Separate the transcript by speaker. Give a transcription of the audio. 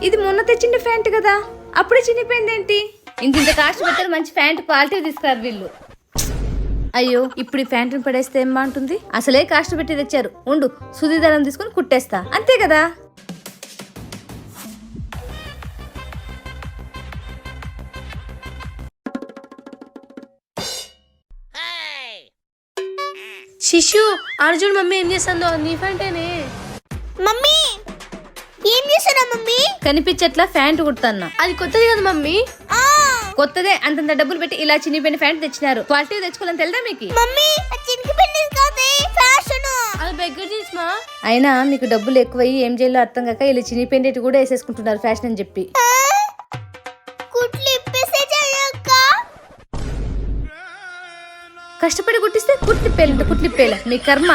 Speaker 1: ఇది మొన్న తెచ్చిన ప్యాంట్ కదా, అప్పుడే చినిపోయిందేంటి? ఇంత కాస్ట్ పెట్టారు, మంచి ప్యాంట్ క్వాలిటీ తీసుకురారు వీళ్ళు. అయ్యో, ఇప్పుడు ఈ ప్యాంటును పడేస్తే ఏం బాగుంటుంది? అసలే కాస్ట్ పెట్టి తెచ్చారు. ఉండు, సుది దారం తీసుకుని కుట్టేస్తా, అంతే కదా.
Speaker 2: శిశు, అర్జున్ మమ్మీ ఏం చేస్తుందో నీ ఫ్యాంటేనే.
Speaker 3: మమ్మీ ఏం చేస్తున్నా మమ్మీ?
Speaker 1: కనిపించట్లా ఫ్యాంట్ కుడతాన్నా.
Speaker 2: అది కొత్తది కదా మమ్మీ.
Speaker 1: కొత్తదే, అంతంత డబ్బులు పెట్టి ఇలా చినిపోయిన ప్యాంట్ తెచ్చినారు. క్వాలిటీ తెచ్చుకోవాలని తెలుదా మీకు?
Speaker 3: మమ్మీ చినిగిపోయింది కాదే, ఫ్యాషన్.
Speaker 2: అది బెగ్గర్ జీన్స్ మా.
Speaker 1: అయినా మీకు డబ్బులు ఎక్కువయ్యి ఏం చేయాలో అర్థం కాక ఇలా చినిపోయినట్టు కూడా వేసేసుకుంటున్నారు ఫ్యాషన్ అని చెప్పి.
Speaker 3: కుట్లు ఇప్పేసే చేయక్క.
Speaker 1: కష్టపడి కుట్టిస్తే కుట్లిప్పేయాలంట, కుట్లిప్పేయాల మీ కర్మ.